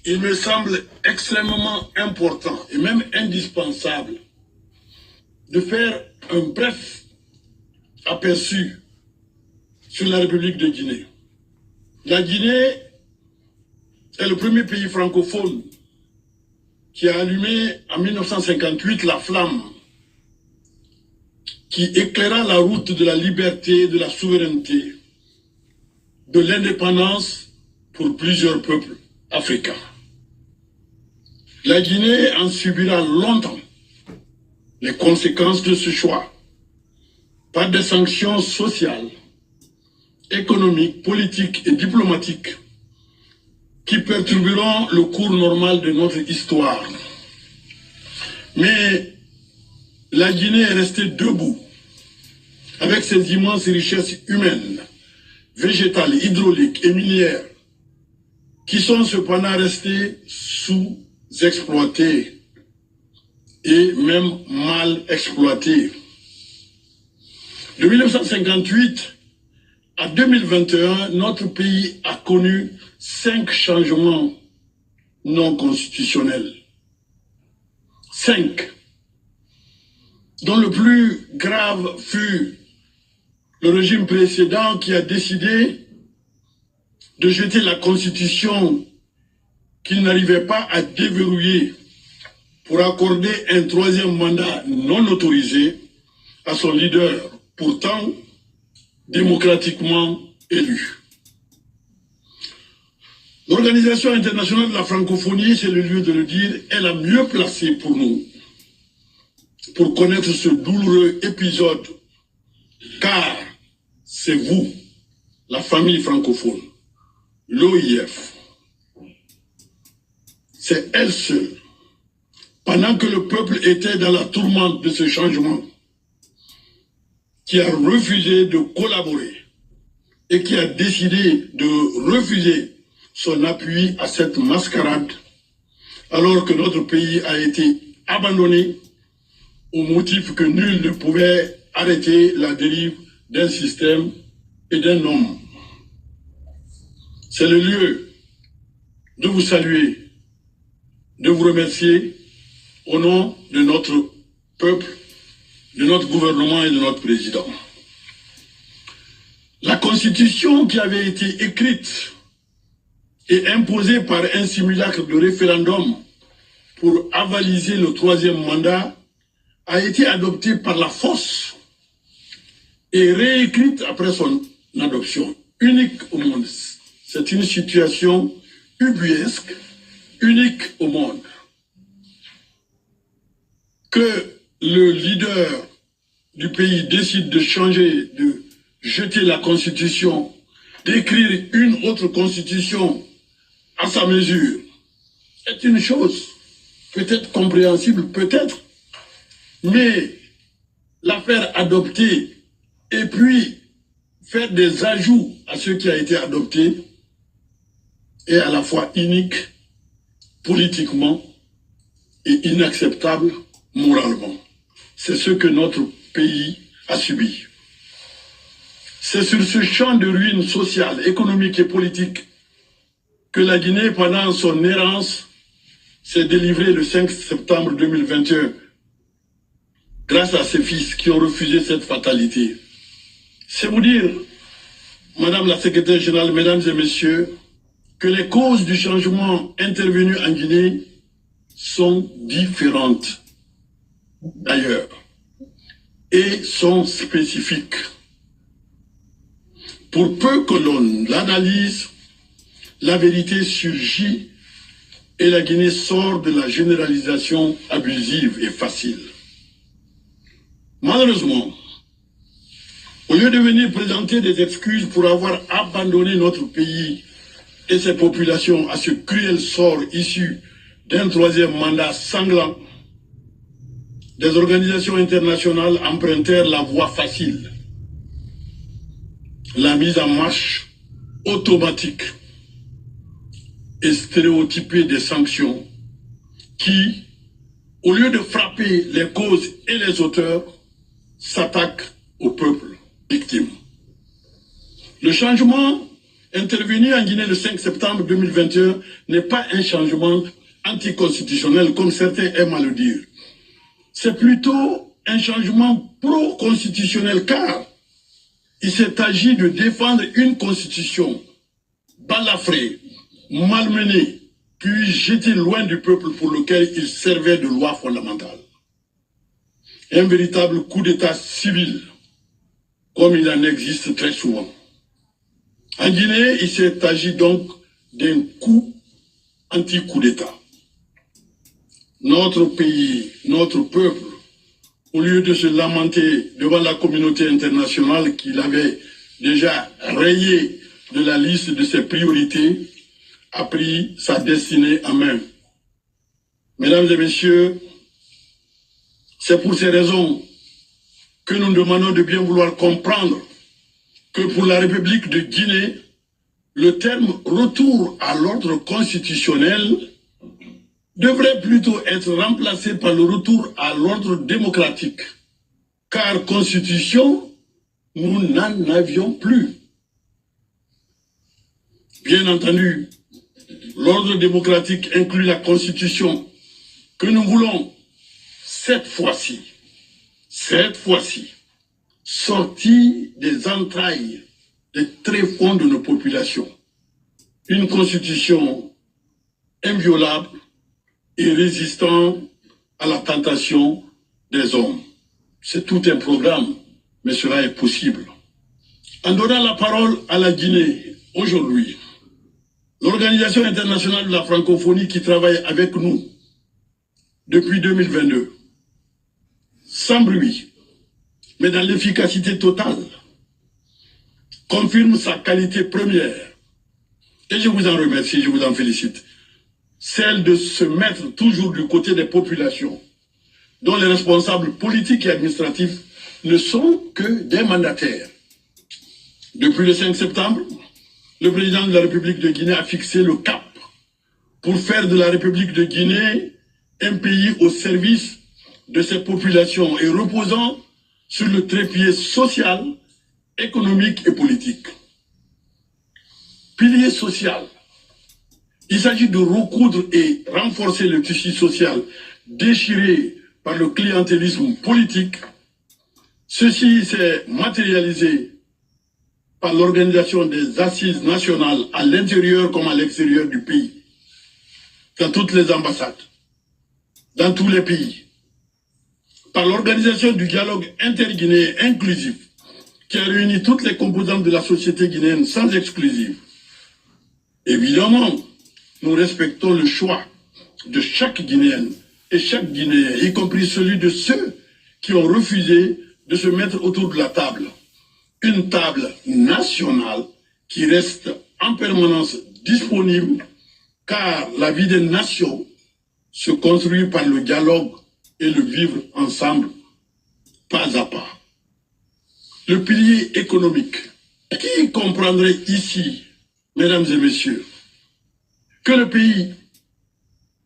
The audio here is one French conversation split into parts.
il me semble extrêmement important et même indispensable de faire un bref aperçu sur la République de Guinée. La Guinée est le premier pays francophone qui a allumé en 1958 la flamme qui éclaira la route de la liberté, de la souveraineté, de l'indépendance pour plusieurs peuples africains. La Guinée en subira longtemps les conséquences de ce choix par des sanctions sociales, économiques, politiques et diplomatiques qui perturberont le cours normal de notre histoire. Mais la Guinée est restée debout avec ses immenses richesses humaines, végétales, hydrauliques et minières qui sont cependant restées sous-exploitées et même mal exploitées. De 1958 à 2021, notre pays a connu 5 changements non constitutionnels. 5, dont le plus grave fut le régime précédent qui a décidé de jeter la Constitution qu'il n'arrivait pas à déverrouiller pour accorder un 3e mandat non autorisé à son leader, pourtant démocratiquement élu. L'Organisation internationale de la francophonie, c'est le lieu de le dire, est la mieux placée pour nous, pour connaître ce douloureux épisode, car c'est vous, la famille francophone, l'OIF. C'est elle seule, pendant que le peuple était dans la tourmente de ce changement, qui a refusé de collaborer et qui a décidé de refuser son appui à cette mascarade, alors que notre pays a été abandonné au motif que nul ne pouvait arrêter la dérive d'un système et d'un homme. C'est le lieu de vous saluer, de vous remercier au nom de notre peuple, de notre gouvernement et de notre président. La Constitution qui avait été écrite et imposée par un simulacre de référendum pour avaliser le 3e mandat a été adoptée par la force et réécrite après son adoption. Unique au monde. C'est une situation ubuesque, unique au monde. Que le leader du pays décide de changer, de jeter la Constitution, d'écrire une autre Constitution à sa mesure, c'est une chose peut-être compréhensible, peut-être, mais la faire adopter et puis faire des ajouts à ce qui a été adopté est à la fois inique politiquement et inacceptable moralement. C'est ce que notre pays a subi. C'est sur ce champ de ruines sociales, économiques et politiques que la Guinée, pendant son errance, s'est délivrée le 5 septembre 2021 grâce à ses fils qui ont refusé cette fatalité. C'est vous dire, Madame la Secrétaire Générale, Mesdames et Messieurs, que les causes du changement intervenu en Guinée sont différentes d'ailleurs et sont spécifiques. Pour peu que l'on l'analyse, la vérité surgit et la Guinée sort de la généralisation abusive et facile. Malheureusement, au lieu de venir présenter des excuses pour avoir abandonné notre pays et ses populations à ce cruel sort issu d'un 3e mandat sanglant, des organisations internationales empruntèrent la voie facile, la mise en marche automatique et stéréotypée des sanctions qui, au lieu de frapper les causes et les auteurs, s'attaquent au peuple victime. Le changement intervenu en Guinée le 5 septembre 2021 n'est pas un changement anticonstitutionnel, comme certains aiment à le dire. C'est plutôt un changement pro-constitutionnel, car il s'est agi de défendre une constitution balafrée, malmenée, puis jetée loin du peuple pour lequel il servait de loi fondamentale. Un véritable coup d'état civil, comme il en existe très souvent. En Guinée, il s'est agi donc d'un coup anti-coup d'état. Notre pays, notre peuple, au lieu de se lamenter devant la communauté internationale qu'il avait déjà rayé de la liste de ses priorités, a pris sa destinée en main. Mesdames et messieurs, c'est pour ces raisons que nous demandons de bien vouloir comprendre que pour la République de Guinée, le terme « retour à l'ordre constitutionnel » devrait plutôt être remplacé par le retour à l'ordre démocratique. Car constitution, nous n'en avions plus. Bien entendu, l'ordre démocratique inclut la constitution que nous voulons cette fois-ci, sortie des entrailles des tréfonds de nos populations. Une constitution inviolable et résistant à la tentation des hommes. C'est tout un programme, mais cela est possible. En donnant la parole à la Guinée aujourd'hui, l'Organisation internationale de la francophonie qui travaille avec nous depuis 2022, sans bruit, mais dans l'efficacité totale, confirme sa qualité première. Et je vous en remercie, je vous en félicite. Celle de se mettre toujours du côté des populations, dont les responsables politiques et administratifs ne sont que des mandataires. Depuis le 5 septembre, le président de la République de Guinée a fixé le cap pour faire de la République de Guinée un pays au service de ses populations et reposant sur le trépied social, économique et politique. Pilier social. Il s'agit de recoudre et renforcer le tissu social déchiré par le clientélisme politique. Ceci s'est matérialisé par l'organisation des assises nationales à l'intérieur comme à l'extérieur du pays, dans toutes les ambassades, dans tous les pays, par l'organisation du dialogue interguinéen inclusif qui a réuni toutes les composantes de la société guinéenne sans exclusive. Évidemment, nous respectons le choix de chaque Guinéenne et chaque Guinéen, y compris celui de ceux qui ont refusé de se mettre autour de la table. Une table nationale qui reste en permanence disponible, car la vie des nations se construit par le dialogue et le vivre ensemble, pas à pas. Le pilier économique. Qui comprendrait ici, mesdames et messieurs, que le pays,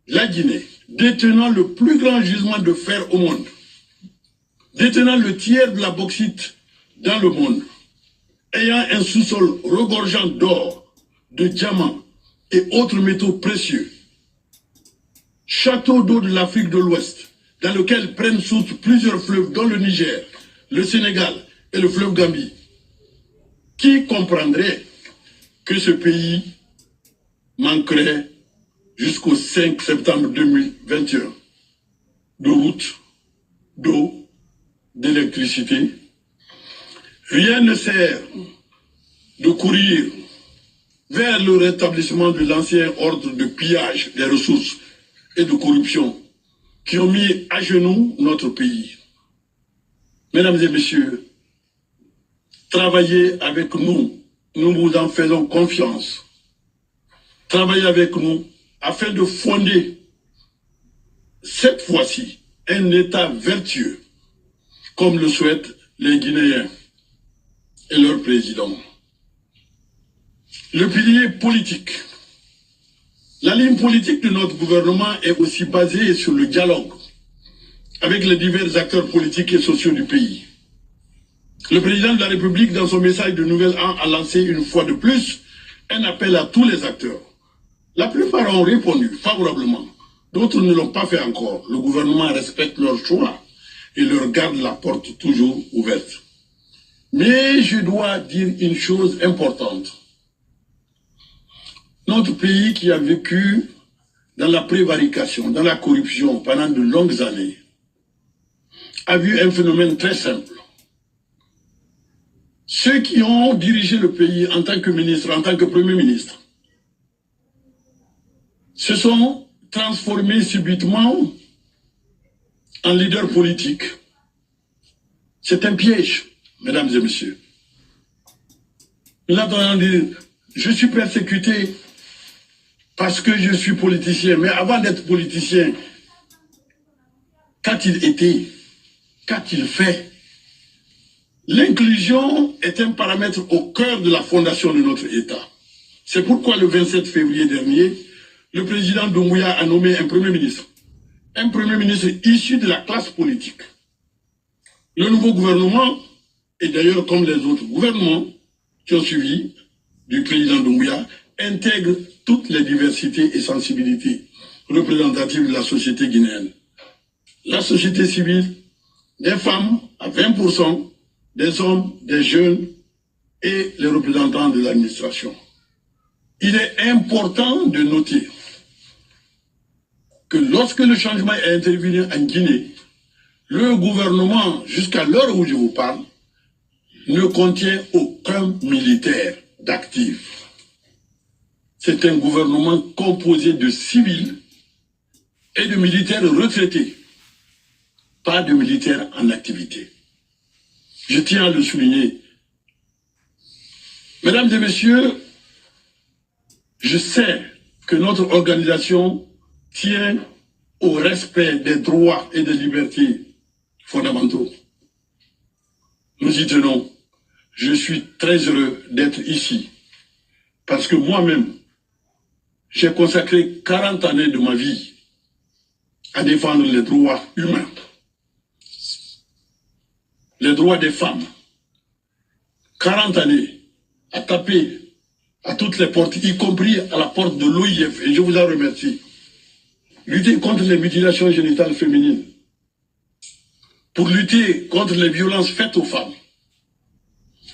la Guinée, détenant le plus grand gisement de fer au monde, détenant le tiers de la bauxite dans le monde, ayant un sous-sol regorgeant d'or, de diamants et autres métaux précieux, château d'eau de l'Afrique de l'Ouest, dans lequel prennent source plusieurs fleuves, dont le Niger, le Sénégal et le fleuve Gambie, qui comprendrait que ce pays manquerait jusqu'au 5 septembre 2021 de routes, d'eau, d'électricité. Rien ne sert de courir vers le rétablissement de l'ancien ordre de pillage des ressources et de corruption qui ont mis à genoux notre pays. Mesdames et messieurs, travaillez avec nous, nous vous en faisons confiance. Travaillez avec nous afin de fonder cette fois-ci un État vertueux, comme le souhaitent les Guinéens et leur président. Le pilier politique. La ligne politique de notre gouvernement est aussi basée sur le dialogue avec les divers acteurs politiques et sociaux du pays. Le président de la République, dans son message de Nouvel An, a lancé une fois de plus un appel à tous les acteurs. La plupart ont répondu favorablement. D'autres ne l'ont pas fait encore. Le gouvernement respecte leur choix et leur garde la porte toujours ouverte. Mais je dois dire une chose importante. Notre pays qui a vécu dans la prévarication, dans la corruption pendant de longues années, a vu un phénomène très simple. Ceux qui ont dirigé le pays en tant que ministre, en tant que Premier ministre, se sont transformés subitement en leaders politiques. C'est un piège, mesdames et messieurs. Nous entendons dire, je suis persécuté parce que je suis politicien. Mais avant d'être politicien, qu'a-t-il été? Qu'a-t-il fait? L'inclusion est un paramètre au cœur de la fondation de notre État. C'est pourquoi le 27 février dernier, le président Doumbouya a nommé un Premier ministre. Un Premier ministre issu de la classe politique. Le nouveau gouvernement, et d'ailleurs comme les autres gouvernements qui ont suivi du président Doumbouya, intègre toutes les diversités et sensibilités représentatives de la société guinéenne. La société civile, des femmes à 20%, des hommes, des jeunes et les représentants de l'administration. Il est important de noter que lorsque le changement est intervenu en Guinée, le gouvernement, jusqu'à l'heure où je vous parle, ne contient aucun militaire d'actif. C'est un gouvernement composé de civils et de militaires retraités, pas de militaires en activité. Je tiens à le souligner. Mesdames et messieurs, je sais que notre organisation tient au respect des droits et des libertés fondamentaux. Nous y tenons. Je suis très heureux d'être ici parce que moi-même, j'ai consacré 40 années de ma vie à défendre les droits humains, les droits des femmes. 40 années à taper à toutes les portes, y compris à la porte de l'OIF, et je vous en remercie. Lutter contre les mutilations génitales féminines, pour lutter contre les violences faites aux femmes.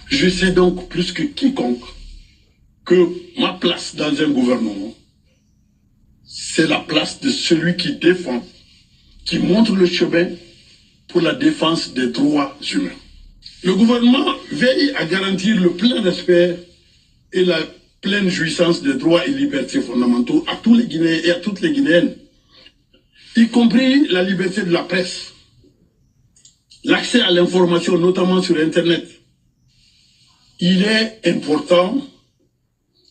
Je sais donc plus que quiconque que ma place dans un gouvernement, c'est la place de celui qui défend, qui montre le chemin pour la défense des droits humains. Le gouvernement veille à garantir le plein respect et la pleine jouissance des droits et libertés fondamentaux à tous les Guinéens et à toutes les Guinéennes, y compris la liberté de la presse, l'accès à l'information, notamment sur Internet. Il est important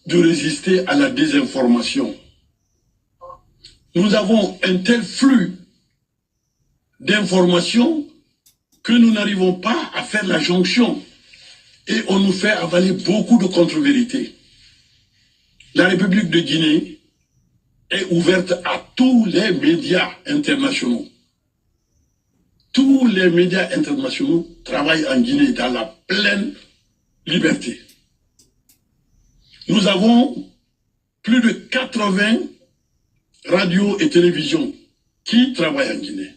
de résister à la désinformation. Nous avons un tel flux d'informations que nous n'arrivons pas à faire la jonction et on nous fait avaler beaucoup de contre-vérités. La République de Guinée est ouverte à tous les médias internationaux. Tous les médias internationaux travaillent en Guinée dans la pleine liberté. Nous avons plus de 80 radios et télévisions qui travaillent en Guinée.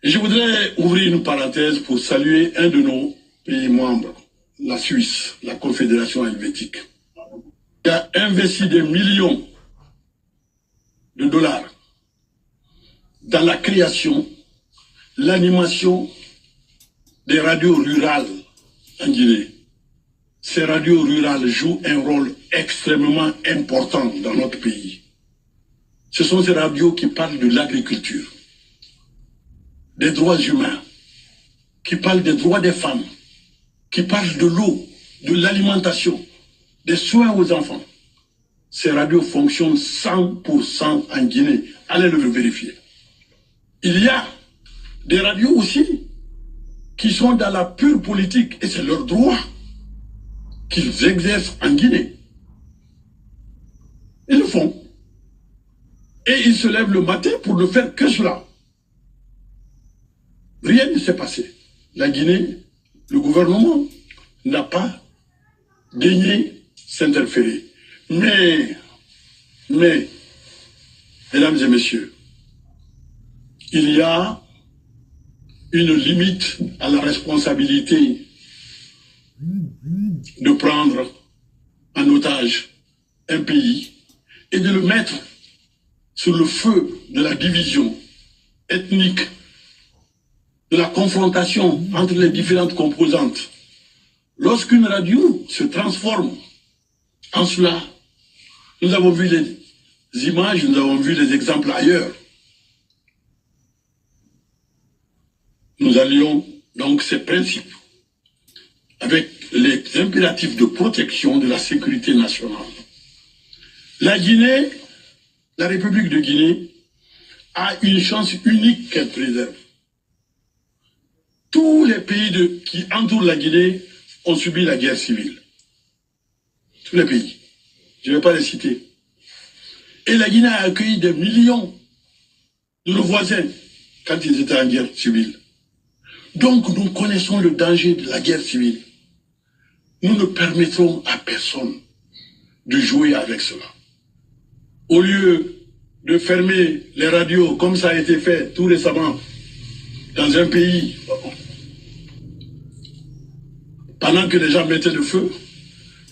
Et je voudrais ouvrir une parenthèse pour saluer un de nos pays membres, la Suisse, la Confédération helvétique, qui a investi des millions de dollars dans la création, l'animation des radios rurales en Guinée. Ces radios rurales jouent un rôle extrêmement important dans notre pays. Ce sont ces radios qui parlent de l'agriculture, des droits humains, qui parlent des droits des femmes, qui parlent de l'eau, de l'alimentation, des soins aux enfants. Ces radios fonctionnent 100% en Guinée. Allez le vérifier. Il y a des radios aussi qui sont dans la pure politique et c'est leur droit qu'ils exercent en Guinée. Ils le font. Et ils se lèvent le matin pour ne faire que cela. Rien ne s'est passé. La Guinée, le gouvernement n'a pas daigné s'interférer. Mais, mesdames et messieurs, il y a une limite à la responsabilité de prendre en otage un pays et de le mettre sur le feu de la division ethnique, de la confrontation entre les différentes composantes. Lorsqu'une radio se transforme en cela, nous avons vu les images, nous avons vu les exemples ailleurs. Nous allions donc ces principes avec les impératifs de protection de la sécurité nationale. La Guinée, la République de Guinée, a une chance unique qu'elle préserve. Tous les pays qui entourent la Guinée ont subi la guerre civile. Tous les pays. Je ne vais pas les citer. Et la Guinée a accueilli des millions de nos voisins quand ils étaient en guerre civile. Donc nous connaissons le danger de la guerre civile. Nous ne permettrons à personne de jouer avec cela. Au lieu de fermer les radios comme ça a été fait tout récemment dans un pays, pendant que les gens mettaient le feu,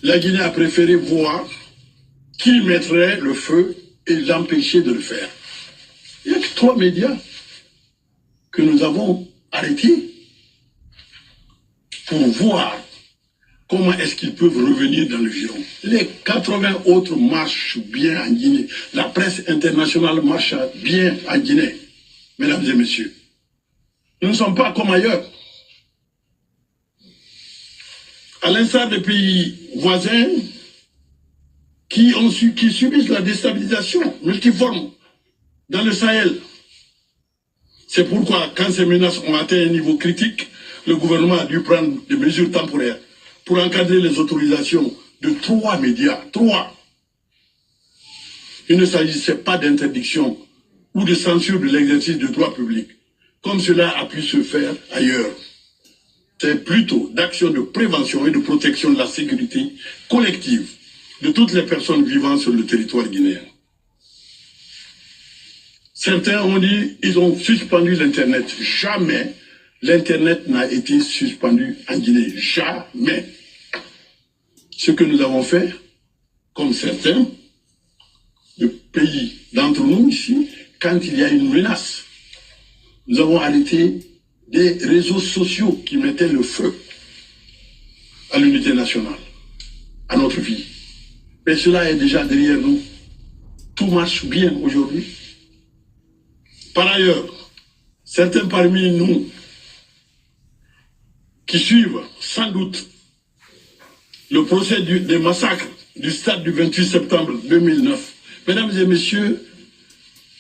la Guinée a préféré voir qui mettrait le feu et l'empêcher de le faire. Il y a que 3 médias que nous avons arrêtés pour voir comment est-ce qu'ils peuvent revenir dans le giron. Les 80 autres marchent bien en Guinée. La presse internationale marche bien en Guinée. Mesdames et messieurs, nous ne sommes pas comme ailleurs. À l'instar des pays voisins qui subissent la déstabilisation multiforme dans le Sahel. C'est pourquoi, quand ces menaces ont atteint un niveau critique, le gouvernement a dû prendre des mesures temporaires pour encadrer les autorisations de 3 médias. 3. Il ne s'agissait pas d'interdiction ou de censure de l'exercice de droits publics, comme cela a pu se faire ailleurs. C'est plutôt d'action de prévention et de protection de la sécurité collective de toutes les personnes vivant sur le territoire guinéen. Certains ont dit qu'ils ont suspendu l'Internet. Jamais l'Internet n'a été suspendu en Guinée. Jamais. Ce que nous avons fait, comme certains, de pays d'entre nous ici, quand il y a une menace, nous avons arrêté des réseaux sociaux qui mettaient le feu à l'unité nationale, à notre vie. Mais cela est déjà derrière nous. Tout marche bien aujourd'hui. Par ailleurs, certains parmi nous qui suivent sans doute le procès des massacres du stade du 28 septembre 2009, mesdames et messieurs,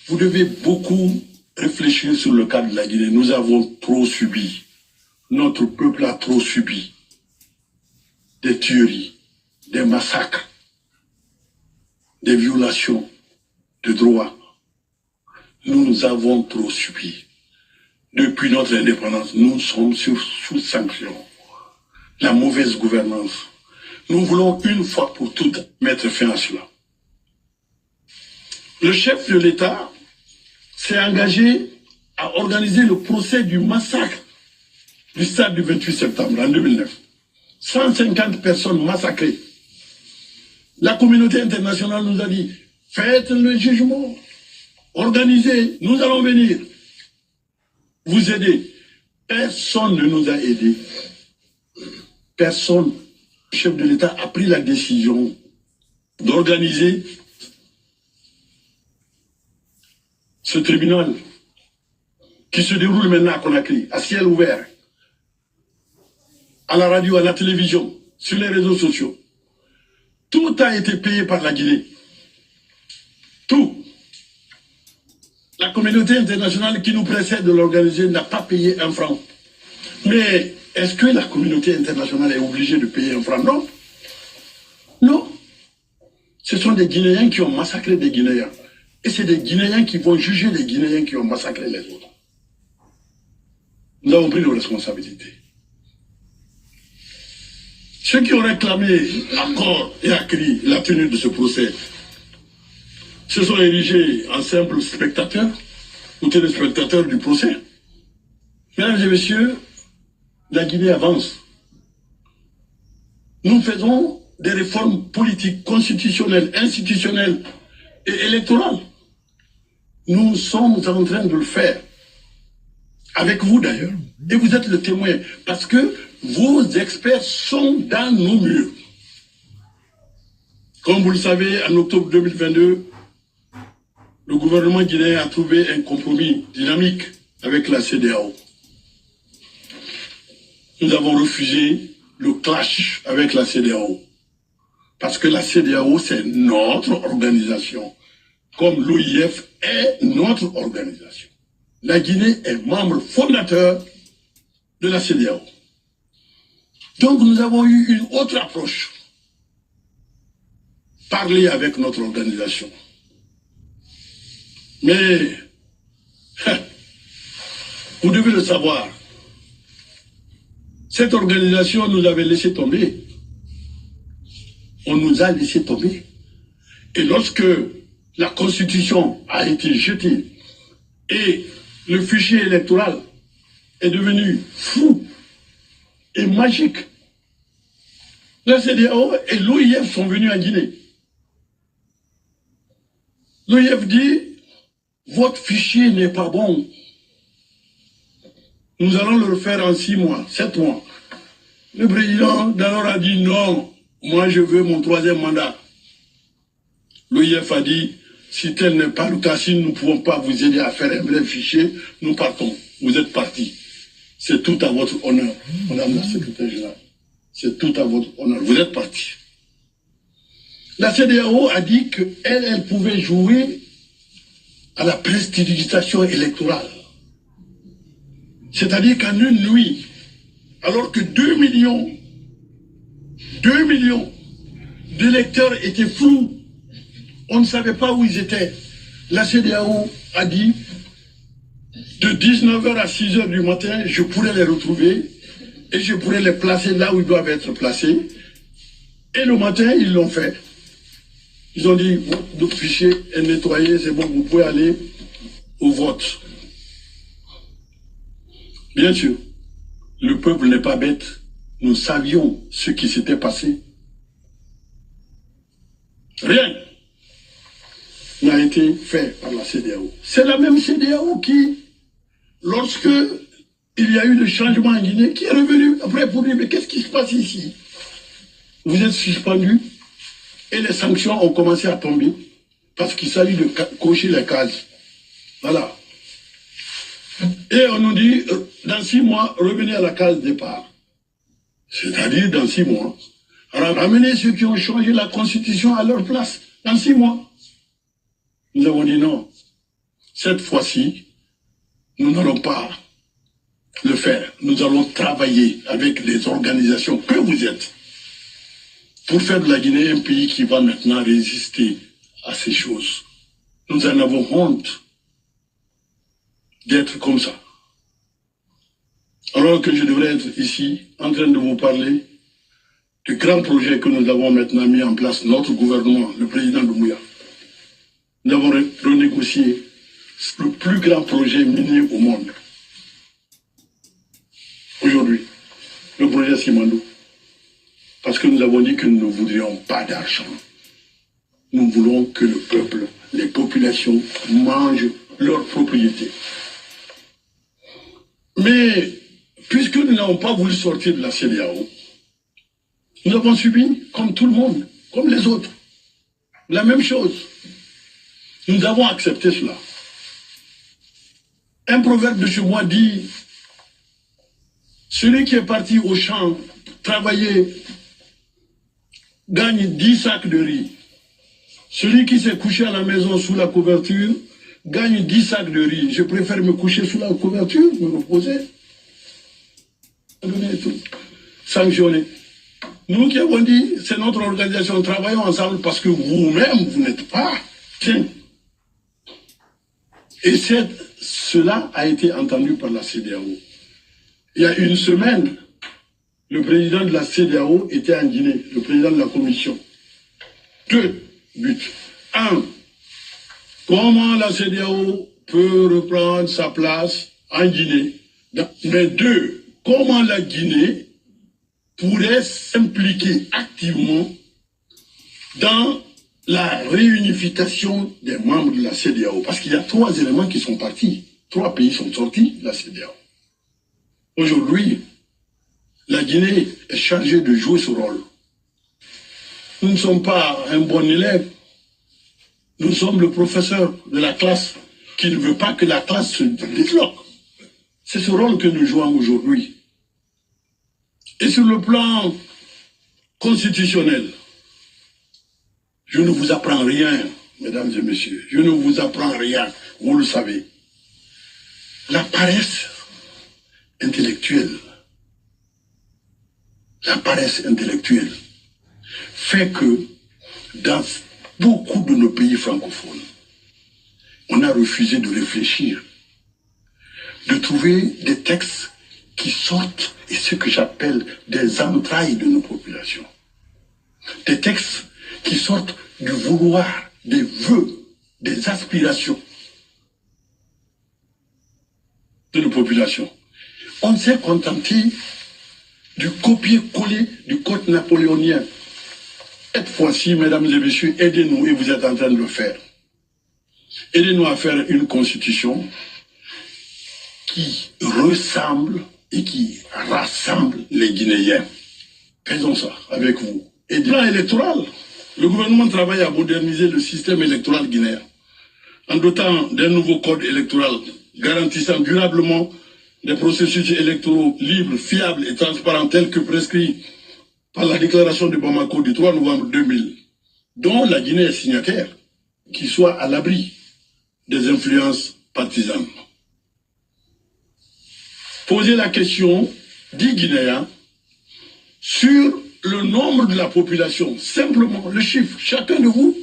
vous devez beaucoup réfléchir sur le cas de la Guinée. Nous avons trop subi. Notre peuple a trop subi des tueries, des massacres, des violations de droits. Nous avons trop subi. Depuis notre indépendance, nous sommes sous sanction. La mauvaise gouvernance. Nous voulons une fois pour toutes mettre fin à cela. Le chef de l'État s'est engagé à organiser le procès du massacre du stade du 28 septembre en 2009. 150 personnes massacrées. La communauté internationale nous a dit, faites le jugement, organisez, nous allons venir vous aider. Personne ne nous a aidés. Personne. Le chef de l'État a pris la décision d'organiser ce tribunal qui se déroule maintenant à Conakry, à ciel ouvert, à la radio, à la télévision, sur les réseaux sociaux. Tout a été payé par la Guinée. Tout. La communauté internationale qui nous précède de l'organiser n'a pas payé un franc. Mais est-ce que la communauté internationale est obligée de payer un franc? Non. Non. Ce sont des Guinéens qui ont massacré des Guinéens. Et c'est des Guinéens qui vont juger les Guinéens qui ont massacré les autres. Nous avons pris nos responsabilités. Ceux qui ont réclamé à corps et à cri la tenue de ce procès se sont érigés en simples spectateurs ou téléspectateurs du procès. Mesdames et messieurs, la Guinée avance. Nous faisons des réformes politiques, constitutionnelles, institutionnelles et électorales. Nous sommes en train de le faire. Avec vous d'ailleurs. Et vous êtes le témoin. Parce que vos experts sont dans nos murs. Comme vous le savez, en octobre 2022, le gouvernement guinéen a trouvé un compromis dynamique avec la CEDEAO. Nous avons refusé le clash avec la CEDEAO. Parce que la CEDEAO, c'est notre organisation. Comme l'OIF est notre organisation. La Guinée est membre fondateur de la CEDEAO. Donc nous avons eu une autre approche. Parler avec notre organisation. Mais, vous devez le savoir, cette organisation nous avait laissé tomber. On nous a laissé tomber. Et lorsque la Constitution a été jetée et le fichier électoral est devenu fou et magique, la CEDEAO et l'OIF sont venus en Guinée. L'OIF dit, votre fichier n'est pas bon. Nous allons le refaire en 6 mois, 7 mois. Le président d'alors a dit non, moi je veux mon 3e mandat. L'OIF a dit, si tel n'est pas le cas, si nous ne pouvons pas vous aider à faire un vrai fichier, nous partons. Vous êtes partis. C'est tout à votre honneur, Madame la secrétaire générale. C'est tout à votre honneur. Vous êtes partis. La CEDEAO a dit qu'elle pouvait jouer à la prestidigitation électorale. C'est-à-dire qu'en une nuit, alors que 2 millions d'électeurs étaient flous, on ne savait pas où ils étaient. La CEDEAO a dit, de 19h à 6h du matin, je pourrais les retrouver et je pourrais les placer là où ils doivent être placés. Et le matin, ils l'ont fait. Ils ont dit, votre fichier est nettoyé, c'est bon, vous pouvez aller au vote. Bien sûr, le peuple n'est pas bête. Nous savions ce qui s'était passé. Rien n'a été fait par la CEDEAO. C'est la même CEDEAO qui, lorsque il y a eu le changement en Guinée, qui est revenu après pour dire, mais qu'est-ce qui se passe ici? Vous êtes suspendus et les sanctions ont commencé à tomber parce qu'il s'agit de cocher les cases. Voilà. Et on nous dit, dans 6 mois, revenez à la case départ. C'est-à-dire, dans 6 mois, ramener ceux qui ont changé la Constitution à leur place. Dans 6 mois. Nous avons dit non. Cette fois-ci, nous n'allons pas le faire. Nous allons travailler avec les organisations que vous êtes pour faire de la Guinée un pays qui va maintenant résister à ces choses. Nous en avons honte d'être comme ça. Alors que je devrais être ici en train de vous parler du grand projet que nous avons maintenant mis en place, notre gouvernement, le président Doumbouya. Nous avons renégocié le plus grand projet minier au monde. Aujourd'hui, le projet Simandou. Parce que nous avons dit que nous ne voudrions pas d'argent. Nous voulons que le peuple, les populations mangent leurs propriétés. Mais, puisque nous n'avons pas voulu sortir de la CEDEAO, nous avons subi, comme tout le monde, comme les autres, la même chose. Nous avons accepté cela. Un proverbe de chez moi dit, celui qui est parti au champ travailler gagne 10 sacs de riz. Celui qui s'est couché à la maison sous la couverture gagne 10 sacs de riz. Je préfère me coucher sous la couverture, me reposer. Sanctionner. Nous qui avons dit, c'est notre organisation, travaillons ensemble parce que vous-même, vous n'êtes pas. Tiens. Et cela a été entendu par la CEDEAO. Il y a une semaine, le président de la CEDEAO était en Guinée, le président de la commission. 2 buts. 1. Comment la CEDEAO peut reprendre sa place en Guinée? Mais 2. Comment la Guinée pourrait s'impliquer activement dans la réunification des membres de la CEDEAO? Parce qu'il y a 3 éléments qui sont partis. 3 pays sont sortis de la CEDEAO. Aujourd'hui, la Guinée est chargée de jouer ce rôle. Nous ne sommes pas un bon élève. Nous sommes le professeur de la classe qui ne veut pas que la classe se débloque. C'est ce rôle que nous jouons aujourd'hui. Et sur le plan constitutionnel, je ne vous apprends rien, mesdames et messieurs. Je ne vous apprends rien, vous le savez. La paresse intellectuelle fait que dans beaucoup de nos pays francophones, on a refusé de réfléchir, de trouver des textes qui sortent, et ce que j'appelle des entrailles de nos populations. Des textes qui sortent du vouloir, des vœux, des aspirations de nos populations. On s'est contenté du copier-coller du code napoléonien. Cette fois-ci, mesdames et messieurs, aidez-nous, et vous êtes en train de le faire. Aidez-nous à faire une constitution qui ressemble et qui rassemble les Guinéens. Faisons ça avec vous. Et du plan électoral, le gouvernement travaille à moderniser le système électoral guinéen en dotant d'un nouveau code électoral garantissant durablement des processus électoraux libres, fiables et transparents tels que prescrits par la déclaration de Bamako du 3 novembre 2000, dont la Guinée est signataire, qui soit à l'abri des influences partisanes. Poser la question, dit Guinéens, sur le nombre de la population, simplement le chiffre. Chacun de vous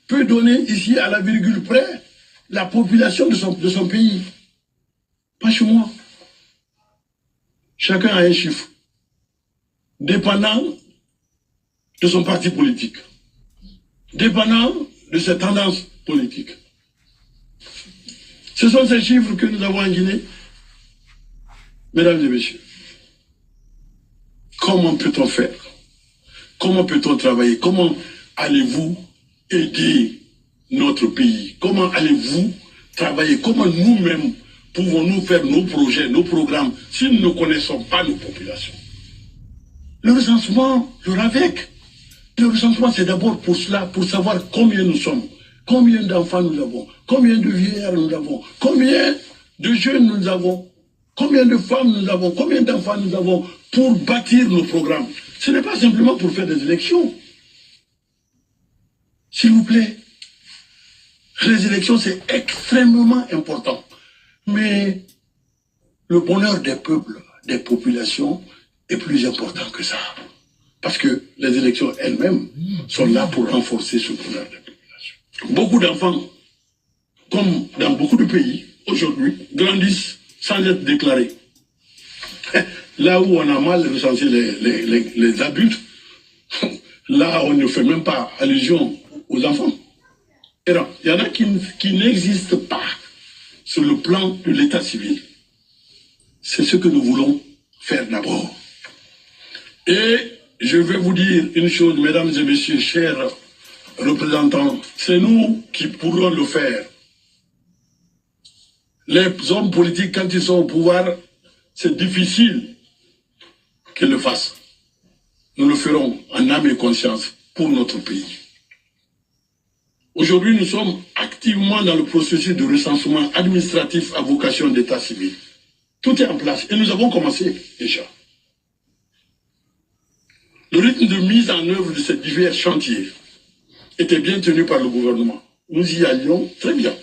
peut donner ici à la virgule près la population de son pays. Pas chez moi. Chacun a un chiffre, dépendant de son parti politique, dépendant de ses tendances politiques. Ce sont ces chiffres que nous avons en Guinée. Mesdames et messieurs, comment peut-on faire? Comment peut-on travailler? Comment allez-vous aider notre pays? Comment allez-vous travailler? Comment nous-mêmes pouvons-nous faire nos projets, nos programmes, si nous ne connaissons pas nos populations? Le recensement, le RAVEC, le recensement, c'est d'abord pour cela, pour savoir combien nous sommes, combien d'enfants nous avons, combien de vieillards nous avons, combien de jeunes nous avons, combien de femmes nous avons, combien d'enfants nous avons, pour bâtir nos programmes. Ce n'est pas simplement pour faire des élections. S'il vous plaît, les élections, c'est extrêmement important. Mais le bonheur des peuples, des populations, est plus important que ça. Parce que les élections elles-mêmes sont là pour renforcer ce bonheur des populations. Beaucoup d'enfants, comme dans beaucoup de pays, aujourd'hui, grandissent sans être déclarés. Là où on a mal recensé les adultes, là on ne fait même pas allusion aux enfants. Il y en a qui n'existent pas sur le plan de l'état civil. C'est ce que nous voulons faire d'abord. Et je vais vous dire une chose, mesdames et messieurs, chers représentants, c'est nous qui pourrons le faire. Les hommes politiques, quand ils sont au pouvoir, c'est difficile qu'ils le fassent. Nous le ferons en âme et conscience pour notre pays. Aujourd'hui, nous sommes activement dans le processus de recensement administratif à vocation d'état civil. Tout est en place et nous avons commencé déjà. Le rythme de mise en œuvre de ces divers chantiers était bien tenu par le gouvernement. Nous y allions très bien.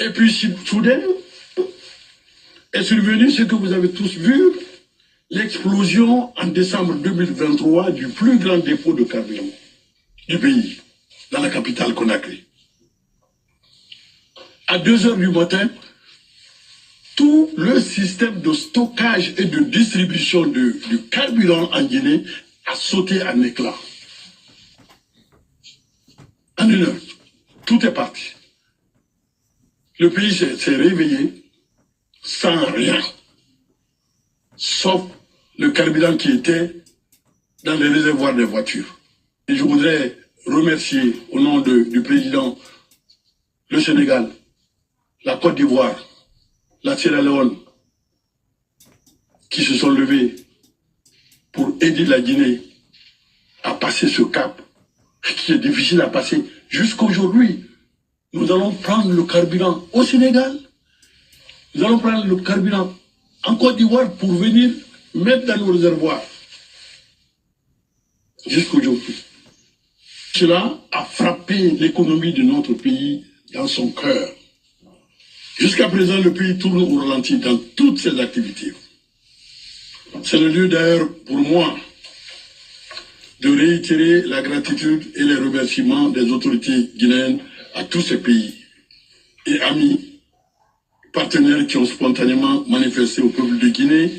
Et puis, soudain, est survenu ce que vous avez tous vu, l'explosion en décembre 2023 du plus grand dépôt de carburant du pays, dans la capitale Conakry. À 2 h du matin, tout le système de stockage et de distribution du carburant en Guinée a sauté en éclats. En une heure, tout est parti. Le pays s'est réveillé sans rien, sauf le carburant qui était dans les réservoirs des voitures. Et je voudrais remercier au nom du président le Sénégal, la Côte d'Ivoire, la Sierra Leone, qui se sont levés pour aider la Guinée à passer ce cap, qui est difficile à passer jusqu'à aujourd'hui. Nous allons prendre le carburant au Sénégal, nous allons prendre le carburant en Côte d'Ivoire pour venir mettre dans nos réservoirs. Jusqu'aujourd'hui. Cela a frappé l'économie de notre pays dans son cœur. Jusqu'à présent, le pays tourne au ralenti dans toutes ses activités. C'est le lieu d'ailleurs pour moi de réitérer la gratitude et les remerciements des autorités guinéennes à tous ces pays et amis, partenaires qui ont spontanément manifesté au peuple de Guinée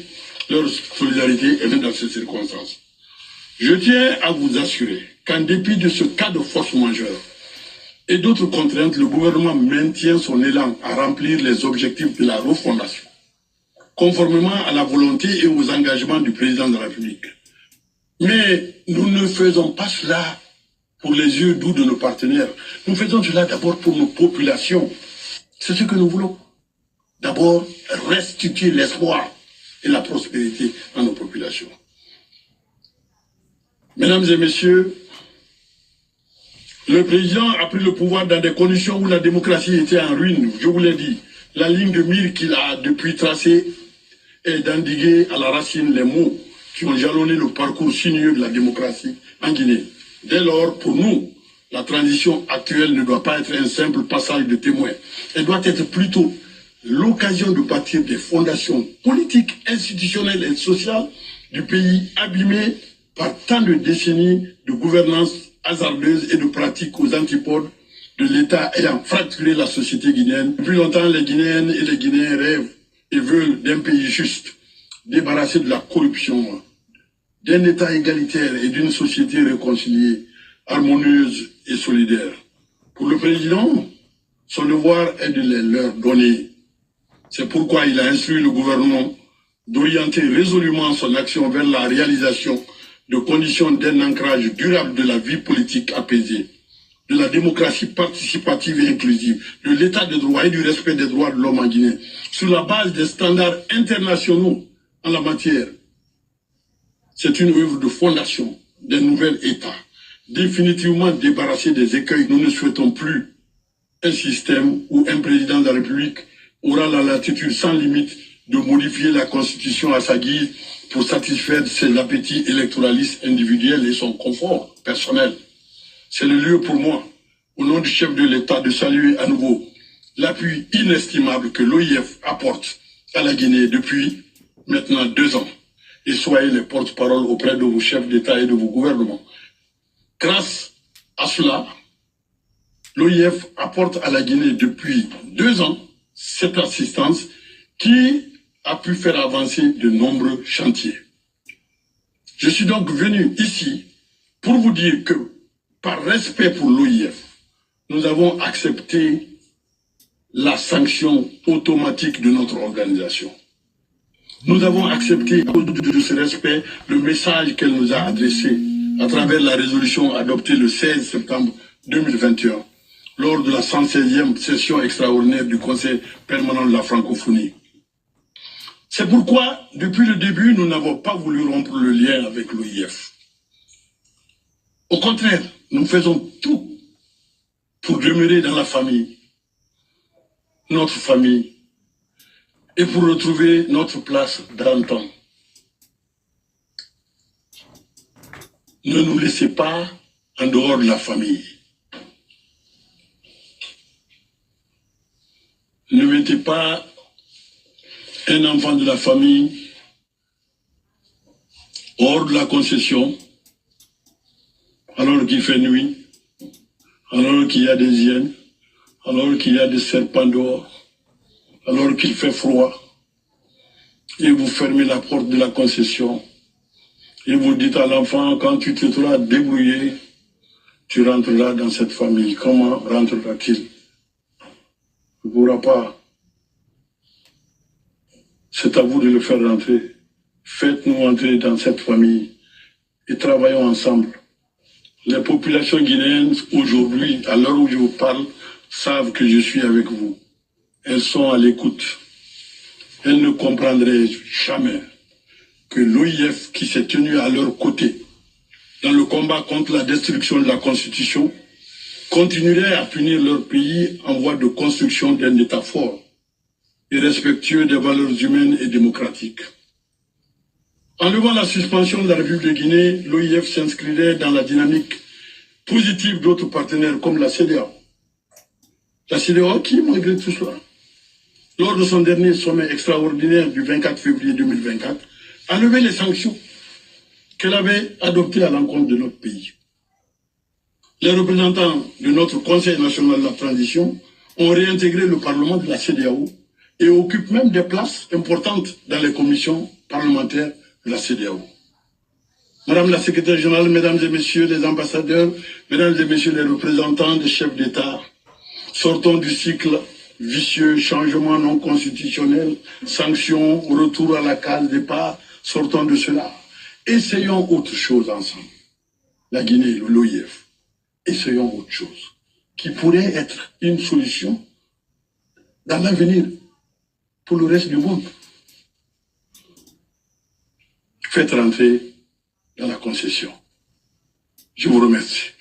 leur solidarité et même dans ces circonstances. Je tiens à vous assurer qu'en dépit de ce cas de force majeure et d'autres contraintes, le gouvernement maintient son élan à remplir les objectifs de la refondation, conformément à la volonté et aux engagements du président de la République. Mais nous ne faisons pas cela pour les yeux doux de nos partenaires. Nous faisons cela d'abord pour nos populations. C'est ce que nous voulons. D'abord, restituer l'espoir et la prospérité à nos populations. Mesdames et messieurs, le président a pris le pouvoir dans des conditions où la démocratie était en ruine. Je vous l'ai dit, la ligne de mire qu'il a depuis tracée est d'endiguer à la racine les maux qui ont jalonné le parcours sinueux de la démocratie en Guinée. Dès lors, pour nous, la transition actuelle ne doit pas être un simple passage de témoin. Elle doit être plutôt l'occasion de bâtir des fondations politiques, institutionnelles et sociales du pays abîmé par tant de décennies de gouvernance hasardeuse et de pratiques aux antipodes de l'État ayant fracturé la société guinéenne. Depuis longtemps, les Guinéennes et les Guinéens rêvent et veulent d'un pays juste, débarrassé de la corruption, d'un État égalitaire et d'une société réconciliée, harmonieuse et solidaire. Pour le président, son devoir est de les leur donner. C'est pourquoi il a instruit le gouvernement d'orienter résolument son action vers la réalisation de conditions d'un ancrage durable de la vie politique apaisée, de la démocratie participative et inclusive, de l'état de droit et du respect des droits de l'homme en Guinée, sur la base des standards internationaux en la matière. C'est une œuvre de fondation d'un nouvel État, définitivement débarrassé des écueils. Nous ne souhaitons plus un système où un président de la République aura la latitude sans limite de modifier la Constitution à sa guise pour satisfaire ses appétits électoralistes individuels et son confort personnel. C'est le lieu pour moi, au nom du chef de l'État, de saluer à nouveau l'appui inestimable que l'OIF apporte à la Guinée depuis maintenant 2 ans. Et soyez les porte-parole auprès de vos chefs d'État et de vos gouvernements. Grâce à cela, l'OIF apporte à la Guinée depuis 2 ans cette assistance qui a pu faire avancer de nombreux chantiers. Je suis donc venu ici pour vous dire que, par respect pour l'OIF, nous avons accepté la sanction automatique de notre organisation. Nous avons accepté, à cause de ce respect, le message qu'elle nous a adressé à travers la résolution adoptée le 16 septembre 2021, lors de la 116e session extraordinaire du Conseil permanent de la francophonie. C'est pourquoi, depuis le début, nous n'avons pas voulu rompre le lien avec l'OIF. Au contraire, nous faisons tout pour demeurer dans la famille, notre famille, et pour retrouver notre place d'antan. Ne nous laissez pas en dehors de la famille. Ne mettez pas un enfant de la famille hors de la concession, alors qu'il fait nuit, alors qu'il y a des hyènes, alors qu'il y a des serpents dehors, alors qu'il fait froid, et vous fermez la porte de la concession. Et vous dites à l'enfant, quand tu te trouves débrouillé, tu rentreras dans cette famille. Comment rentrera-t-il? Il ne pourra pas. C'est à vous de le faire rentrer. Faites-nous entrer dans cette famille et travaillons ensemble. Les populations guinéennes, aujourd'hui, à l'heure où je vous parle, savent que je suis avec vous. Elles sont à l'écoute. Elles ne comprendraient jamais que l'OIF, qui s'est tenu à leur côté dans le combat contre la destruction de la Constitution, continuerait à punir leur pays en voie de construction d'un État fort et respectueux des valeurs humaines et démocratiques. En levant la suspension de la République de Guinée, l'OIF s'inscrirait dans la dynamique positive d'autres partenaires comme la CEDEAO. La CEDEAO qui, malgré tout cela, lors de son dernier sommet extraordinaire du 24 février 2024, a levé les sanctions qu'elle avait adoptées à l'encontre de notre pays. Les représentants de notre Conseil national de la transition ont réintégré le Parlement de la CEDEAO et occupent même des places importantes dans les commissions parlementaires de la CEDEAO. Madame la secrétaire générale, mesdames et messieurs les ambassadeurs, mesdames et messieurs les représentants des chefs d'État, sortons du cycle vicieux, changement non constitutionnel, sanctions, retour à la case départ, sortons de cela. Essayons autre chose ensemble. La Guinée, l'OIF, essayons autre chose qui pourrait être une solution dans l'avenir pour le reste du monde. Faites rentrer dans la concession. Je vous remercie.